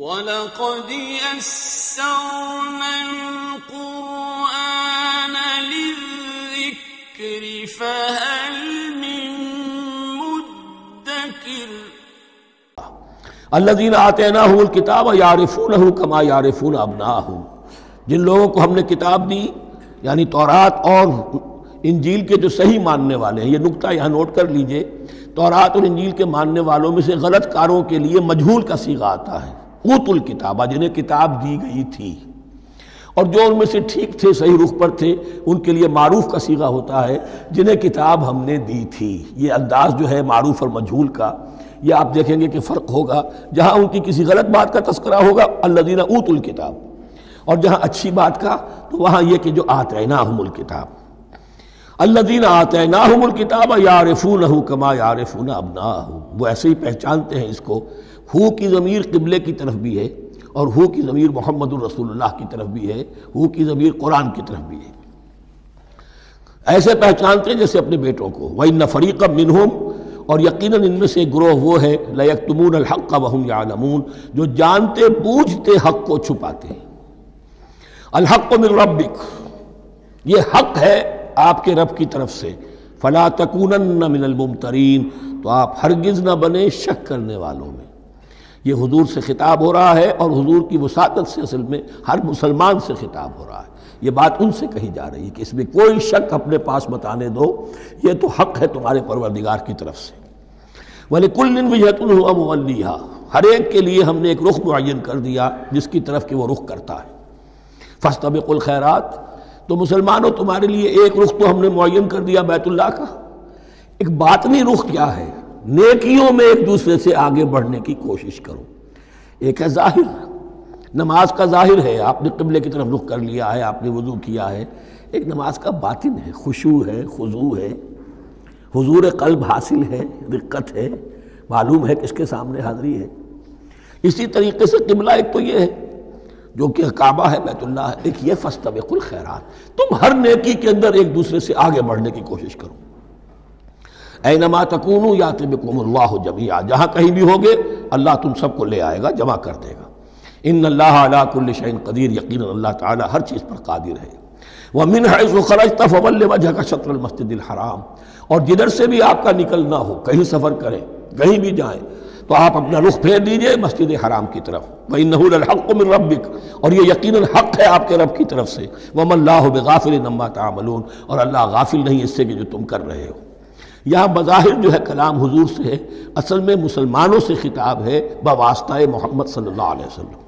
وَلَقَدْ يَسَّرْنَا الْقُرْآنَ لِلذِّكْرِ فَهَلْ مِن مُّدَّكِرٍ الذین آتیناہم الکتاب یعرفونہ کما یعرفون ابناءہم، جن لوگوں کو ہم نے کتاب دی یعنی تورات اور انجیل کے جو صحیح ماننے والے ہیں، یہ نکتہ یہاں نوٹ کر لیجئے، تورات اور انجیل کے ماننے والوں میں سے غلط کاروں کے لیے مجہول کا صیغہ آتا ہے، اوت الکتابہ، جنہیں کتاب دی گئی تھی، اور جو ان میں سے ٹھیک تھے، صحیح رخ پر تھے، ان کے لیے معروف کا صیغہ ہوتا ہے جنہیں کتاب ہم نے دی تھی۔ یہ انداز جو ہے معروف اور مجہول کا، یہ آپ دیکھیں گے کہ فرق ہوگا، جہاں ان کی کسی غلط بات کا تذکرہ ہوگا الذین اوتوا الکتاب، اور جہاں اچھی بات کا تو وہاں یہ کہ جو آتیناہم الکتاب، الذین آتیناہم الکتاب یعرفونہ کما یعرفون ابناءہم، وہ ایسے ہی پہچانتے ہیں اس کو۔ ہو کی ضمیر قبلے کی طرف بھی ہے، اور ہو کی ضمیر محمد الرسول اللہ کی طرف بھی ہے، ہو کی ضمیر قرآن کی طرف بھی ہے، ایسے پہچانتے ہیں جیسے اپنے بیٹوں کو۔ وَإِنَّ فَرِيقًا مِّنْهُمْ، اور یقیناً ان میں سے ایک گروہ وہ ہے لَيَكْتُمُونَ الْحَقَّ وَهُمْ يَعْلَمُونَ، جو جانتے بوجھتے حق کو چھپاتے ہیں۔ الحق من ربک، یہ حق ہے آپ کے رب کی طرف سے، فَلَا تَكُونَنَّ مِنَ الْمُمْتَرِينَ، تو آپ ہرگز نہ بنے شک کرنے والوں میں۔ یہ حضور سے خطاب ہو رہا ہے، اور حضور کی وساطت سے اصل میں ہر مسلمان سے خطاب ہو رہا ہے۔ یہ بات ان سے کہی جا رہی ہے کہ اس میں کوئی شک اپنے پاس مت آنے دو، یہ تو حق ہے تمہارے پروردگار کی طرف سے۔ وَلِكُلٍّ وِجْهَةٌ هُوَ مُوَلِّيهَا، ہر ایک کے لیے ہم نے ایک رخ معین کر دیا جس کی طرف کہ وہ رخ کرتا ہے۔ فَاسْتَبِقُوا الْخَيْرَاتِ، تو مسلمانوں تمہارے لیے ایک رخ تو ہم نے معین کر دیا بیت اللہ کا۔ ایک باطنی رخ کیا ہے؟ نیکیوں میں ایک دوسرے سے آگے بڑھنے کی کوشش کرو۔ ایک ہے ظاہر، نماز کا ظاہر ہے، آپ نے قبلے کی طرف رخ کر لیا ہے، آپ نے وضو کیا ہے۔ ایک نماز کا باطن ہے، خشوع ہے، خضوع ہے، حضور قلب حاصل ہے، رقت ہے، معلوم ہے کس کے سامنے حاضری ہے۔ اسی طریقے سے قبلہ ایک تو یہ ہے جو کہ کعبہ ہے، بیت اللہ ہے، ایک یہ فاستبقوا الخیرات، تم ہر نیکی کے اندر ایک دوسرے سے آگے بڑھنے کی کوشش کرو۔ اینما تکونوا یأتی بکم اللہ جمیعا، جہاں کہیں بھی ہوگے اللہ تم سب کو لے آئے گا، جمع کر دے گا۔ ان اللہ علی کل شیء قدیر، یقینا اللہ تعالی ہر چیز پر قادر ہے۔ ومن حیث خرجت فول وجهک شطر المسجد الحرام، اور جدھر سے بھی آپ کا نکلنا ہو، کہیں سفر کریں، کہیں بھی جائیں، تو آپ اپنا رخ پھیر دیجئے مسجد حرام کی طرف۔ وَإِنَّهُ لَلْحَقُّ مِن رَبِّكَ، اور یہ یقیناً حق ہے آپ کے رب کی طرف سے۔ وَمَا اللَّهُ بِغَافِلٍ عَمَّا تَعْمَلُونَ، اور اللہ غافل نہیں اس سے کہ جو تم کر رہے ہو۔ یہاں بظاہر جو ہے کلام حضور سے ہے، اصل میں مسلمانوں سے خطاب ہے بواسطہ محمد صلی اللہ علیہ وسلم۔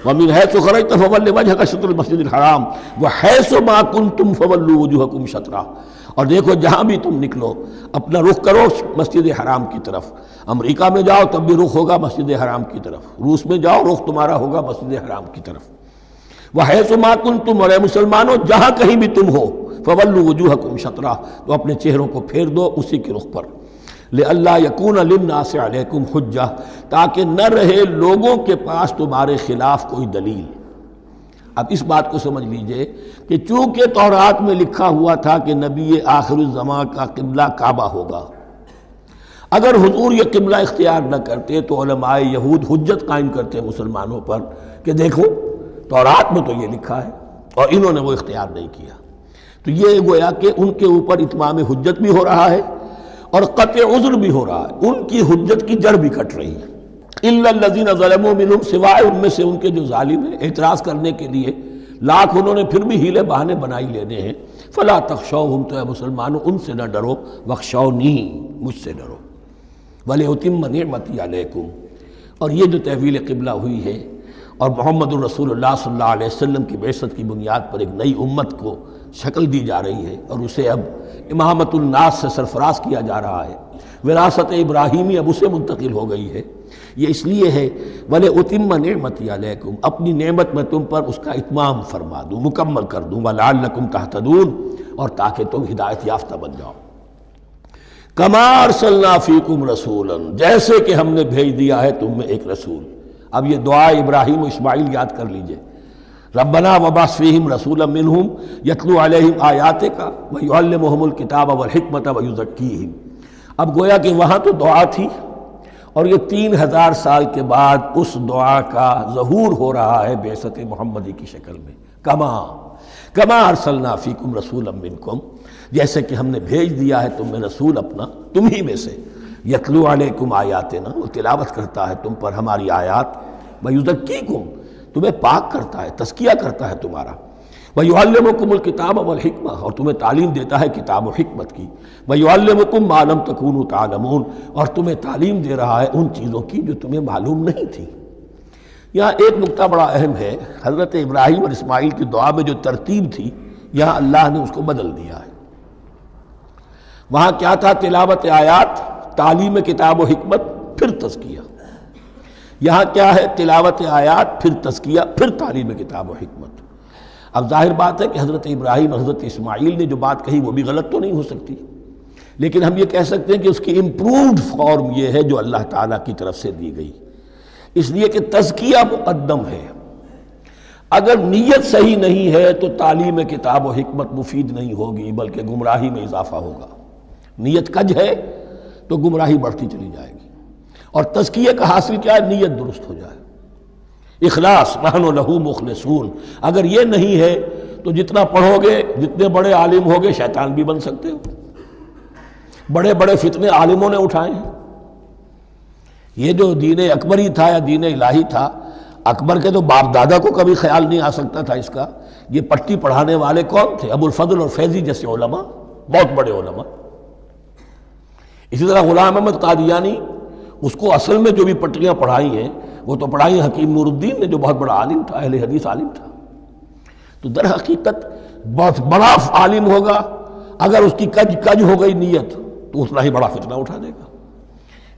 وَمِنْ حَيْثُ خَرَجْتَ فَوَلِّ وَجْهَكَ شَطْرَ الْمَسْجِدِ الْحَرَامِ وَحَيْثُ مَا كُنْتُمْ فَوَلُّوا وُجُوهَكُمْ شَطْرَهُ، اور دیکھو جہاں بھی تم نکلو اپنا رخ کرو مسجد حرام کی طرف۔ امریکہ میں جاؤ تب بھی رخ ہوگا مسجد حرام کی طرف، روس میں جاؤ رخ تمہارا ہوگا مسجد حرام کی طرف۔ وَحَيْثُ مَا كُنْتُمْ، اور اے مسلمانوں جہاں کہیں بھی تم ہو، فَوَلُّوا وُجُوهَكُمْ شَطْرَهُ، تو اپنے چہروں کو پھیر دو اسی کے رخ پر۔ لِأَلَّا يَكُونَ لِلنَّاسِ عَلَيْكُمْ حُجَّةٌ، تاکہ نہ رہے لوگوں کے پاس تمہارے خلاف کوئی دلیل۔ اب اس بات کو سمجھ لیجئے کہ چونکہ تورات میں لکھا ہوا تھا کہ نبی آخر الزمان کا قبلہ کعبہ ہوگا، اگر حضور یہ قبلہ اختیار نہ کرتے تو علماء یہود حجت قائم کرتے مسلمانوں پر کہ دیکھو تورات میں تو یہ لکھا ہے اور انہوں نے وہ اختیار نہیں کیا۔ تو یہ گویا کہ ان کے اوپر اتمام حجت بھی ہو رہا ہے اور قطع عذر بھی ہو رہا ہے، ان کی حجت کی جڑ بھی کٹ رہی ہے۔ الا الذین ظلموا منہم، سوائے ان میں سے ان کے جو ظالم ہیں، اعتراض کرنے کے لیے لاکھ انہوں نے پھر بھی ہیلے بہانے بنائی لینے ہیں۔ فلا تخشوہم، تو اے مسلمانوں ان سے نہ ڈرو، واخشونی، مجھ سے ڈرو۔ وَلِأُتِمَّ نِعْمَتِی عَلَیکُم، اور یہ جو تحویل قبلہ ہوئی ہے اور محمد الرسول اللہ صلی اللہ علیہ وسلم کی بعثت کی بنیاد پر ایک نئی امت کو شکل دی جا رہی ہے، اور اسے اب امامت الناس سے سرفراز کیا جا رہا ہے، وراثت ابراہیمی اب اسے منتقل ہو گئی ہے۔ یہ اس لیے ہے وَلِأُتِمَّ نِعْمَتِی عَلَیکُم، اپنی نعمت میں تم پر اس کا اتمام فرما دوں، مکمل کر دوں، وَلَعَلَّکُمْ تَہْتَدُونَ، اور تاکہ تم ہدایت یافتہ بن جاؤ۔ کما ارسلنا فیکم رسولا، جیسے کہ ہم نے بھیج دیا ہے تم میں ایک رسول۔ اب یہ دعا ابراہیم و اسماعیل یاد کر لیجئے، ربنا وبعث فیہم رسولا منہم یتلو علیہم آیاتک ویعلمہم الکتاب والحکمت ویزکیہم۔ اب گویا کہ وہاں تو دعا تھی اور یہ 3000 سال کے بعد اس دعا کا ظہور ہو رہا ہے بعثت محمدی کی شکل میں. کما ارسلنا فیکم رسولا منکم، جیسے کہ ہم نے بھیج دیا ہے تم میں رسول اپنا تم ہی میں سے، یتلو علیکم آیاتنا، وہ تلاوت کرتا ہے تم پر ہماری آیات، ویزکیکم، تمہیں پاک کرتا ہے، تزکیہ کرتا ہے تمہارا، ویعلمکم الکتاب والحکمہ، اور تمہیں تعلیم دیتا ہے کتاب و حکمت کی، ویعلمکم ما لم تکونوا تعلمون، اور تمہیں تعلیم دے رہا ہے ان چیزوں کی جو تمہیں معلوم نہیں تھی. یہاں ایک نقطہ بڑا اہم ہے، حضرت ابراہیم اور اسماعیل کی دعا میں جو ترتیب تھی یہاں اللہ نے اس کو بدل دیا ہے. وہاں کیا تھا؟ تلاوت آیات، تعلیم کتاب و حکمت، پھر تزکیہ. یہاں کیا ہے؟ تلاوت آیات، پھر تزکیہ، پھر تعلیم کتاب و حکمت. اب ظاہر بات ہے کہ حضرت ابراہیم حضرت اسماعیل نے جو بات کہی وہ بھی غلط تو نہیں ہو سکتی، لیکن ہم یہ کہہ سکتے ہیں کہ اس کی امپرووڈ فارم یہ ہے جو اللہ تعالیٰ کی طرف سے دی گئی، اس لیے کہ تزکیہ مقدم ہے. اگر نیت صحیح نہیں ہے تو تعلیم کتاب و حکمت مفید نہیں ہوگی بلکہ گمراہی میں اضافہ ہوگا. نیت کج ہے تو گمراہی بڑھتی چلی جائے گی، اور تزکیہ کا حاصل کیا ہے؟ نیت درست ہو جائے، اخلاص، نحن لہ مخلصون. اگر یہ نہیں ہے تو جتنا پڑھو گے، جتنے بڑے عالم ہوگے، شیطان بھی بن سکتے ہو. بڑے بڑے فتنے عالموں نے اٹھائے ہیں. یہ جو دین اکبری تھا یا دین الہی تھا، اکبر کے تو باپ دادا کو کبھی خیال نہیں آ سکتا تھا اس کا. یہ پٹی پڑھانے والے کون تھے؟ ابو الفضل اور فیضی جیسے علماء، بہت بڑے علماء. اسی طرح غلام احمد قادیانی، اس کو اصل میں جو بھی پٹیاں پڑھائی ہیں وہ تو پڑھائی حکیم نور الدین نے، جو بہت بڑا عالم تھا، اہل حدیث عالم تھا. تو در حقیقت بہت بڑا عالم ہوگا، اگر اس کی کج ہو گئی نیت تو اتنا ہی بڑا فتنہ اٹھا دے گا.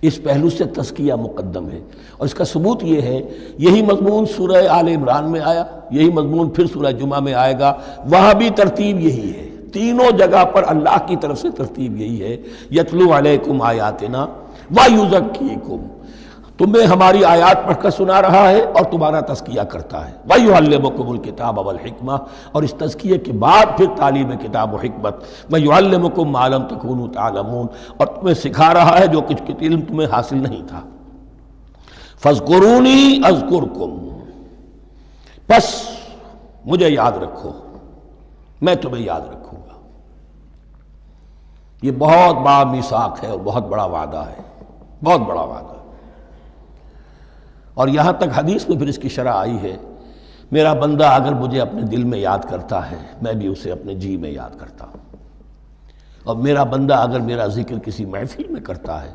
اس پہلو سے تزکیہ مقدم ہے، اور اس کا ثبوت یہ ہے، یہی مضمون سورہ آل عمران میں آیا، یہی مضمون پھر سورہ جمعہ میں آئے گا، وہاں بھی ترتیب یہی ہے. تینوں جگہ پر اللہ کی طرف سے ترتیب یہی ہے، یتلو علیکم آیاتنا ویزکیکم، تمہیں ہماری آیات پڑھ کر سنا رہا ہے اور تمہارا تزکیہ کرتا ہے. ویعلمکم الکتاب والحکمہ، اور اس تزکیے کے بعد پھر تعلیم کتاب و حکمت. ویعلمکم ما لم تکونوا تعلمون، اور تمہیں سکھا رہا ہے جو کچھ علم تمہیں حاصل نہیں تھا. فاذکرونی اذکرکم، پس مجھے یاد رکھو، میں تمہیں یاد رکھوں گا. یہ بہت بڑا میثاق ہے اور بہت بڑا وعدہ ہے، بہت بڑا وعدہ. اور یہاں تک حدیث میں پھر اس کی شرح آئی ہے، میرا بندہ اگر مجھے اپنے دل میں یاد کرتا ہے میں بھی اسے اپنے جی میں یاد کرتا ہوں. اور میرا بندہ اگر میرا ذکر کسی محفل میں کرتا ہے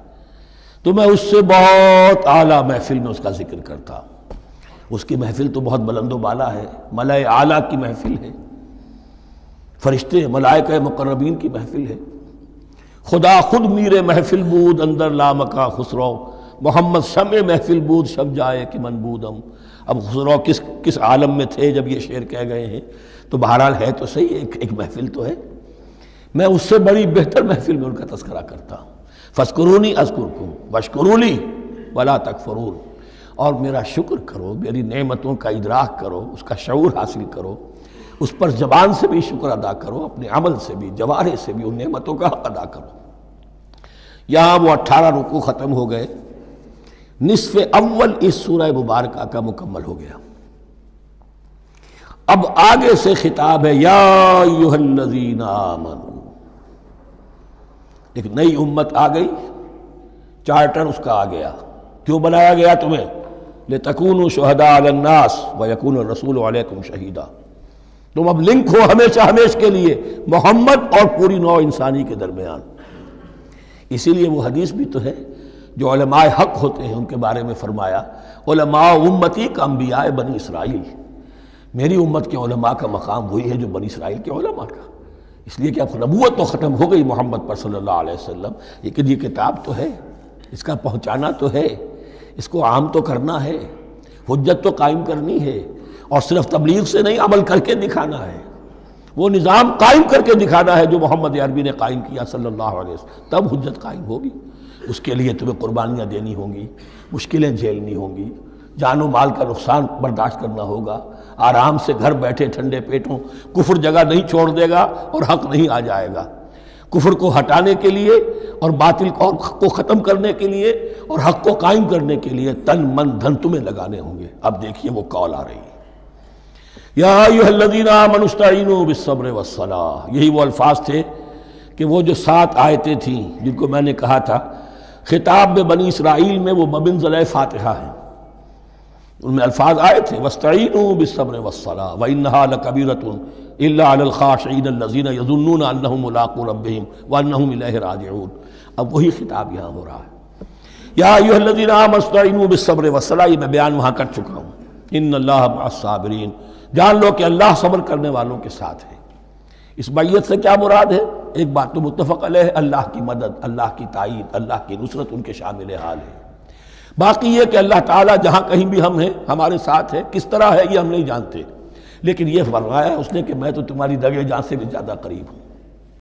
تو میں اس سے بہت اعلیٰ محفل میں اس کا ذکر کرتا ہوں. اس کی محفل تو بہت بلند و بالا ہے، ملائے اعلیٰ کی محفل ہے، فرشتے ملائکہ مقربین کی محفل ہے. خدا خود میر محفل بود اندر لامکا خسرو، محمد شمع محفل بود شب جائے کہ من بودم. اب خسرو کس عالم میں تھے جب یہ شعر کہہ گئے ہیں؟ تو بہرحال ہے تو صحیح، ایک محفل تو ہے. میں اس سے بڑی بہتر محفل میں ان کا تذکرہ کرتا ہوں. فاذکرونی اذکرکم واشکروا لی ولا تکفرون، اور میرا شکر کرو، میری نعمتوں کا ادراک کرو، اس کا شعور حاصل کرو، اس پر زبان سے بھی شکر ادا کرو، اپنے عمل سے بھی، جوارح سے بھی ان نعمتوں کا حق ادا کرو. یہاں وہ 18 رکوع ختم ہو گئے، نصف اول اس سورہ مبارکہ کا مکمل ہو گیا. اب آگے سے خطاب ہے، یا ایھا الذین آمنوا. ایک نئی امت آ گئی، چارٹر اس کا آ گیا. کیوں بنایا گیا تمہیں؟ لتکونوا شہداء علی الناس ویکون الرسول علیکم شہیدا. تم اب لنک ہو ہمیشہ کے لیے محمد اور پوری نوع انسانی کے درمیان. اسی لیے وہ حدیث بھی تو ہے جو علماء حق ہوتے ہیں ان کے بارے میں فرمایا، علماء امتی کا انبیاء بنی اسرائیل. میری امت کے علماء کا مقام وہی ہے جو بنی اسرائیل کے علماء کا. اس لیے کہ اب نبوت تو ختم ہو گئی محمد پر صلی اللہ علیہ وسلم، لیکن یہ کتاب تو ہے، اس کا پہنچانا تو ہے، اس کو عام تو کرنا ہے، حجت تو قائم کرنی ہے، اور صرف تبلیغ سے نہیں، عمل کر کے دکھانا ہے. وہ نظام قائم کر کے دکھانا ہے جو محمد عربی نے قائم کیا صلی اللہ علیہ وسلم، تب حجت قائم ہوگی. اس کے لیے تمہیں قربانیاں دینی ہوں گی، مشکلیں جھیلنی ہوں گی، جان و مال کا نقصان برداشت کرنا ہوگا. آرام سے گھر بیٹھے ٹھنڈے پیٹوں کفر جگہ نہیں چھوڑ دے گا اور حق نہیں آ جائے گا. کفر کو ہٹانے کے لیے اور باطل کو ختم کرنے کے لیے اور حق کو قائم کرنے کے لیے تن من دھن تمہیں لگانے ہوں گے۔ اب دیکھیے وہ قول آ رہی ہے، یا ایھا الذین آمنوا استعینوا بالصبر والصلاۃ۔ یہی وہ الفاظ تھے کہ وہ جو 7 آیتیں تھیں جن کو میں نے کہا تھا خطاب میں بنی اسرائیل میں وہ بمنزلہ فاتحہ ہیں، ان میں الفاظ آئے تھے واستعینوا بالصبر والصلاۃ وانھا لکبیرۃ الا علی الخاشعین الذین یظنون انہم ملاقو ربہم وانہم الیہ راجعون۔ اب وہی خطاب یہاں ہو رہا ہے، یا ایھا الذین آمنوا استعینوا بالصبر والصلاۃ۔ یہ میں بیان وہاں کر چکا ہوں، ان اللہ مع الصابرین، جان لو کہ اللہ صبر کرنے والوں کے ساتھ ہے۔ اس بیعت سے کیا مراد ہے؟ ایک بات تو متفق علیہ ہے، اللہ کی مدد، اللہ کی تائید، اللہ کی نصرت ان کے شامل حال ہے۔ باقی یہ کہ اللہ تعالیٰ جہاں کہیں بھی ہم ہیں ہمارے ساتھ ہے، کس طرح ہے یہ ہم نہیں جانتے، لیکن یہ فرمایا ہے اس نے کہ میں تو تمہاری دگے جان سے بھی زیادہ قریب ہوں۔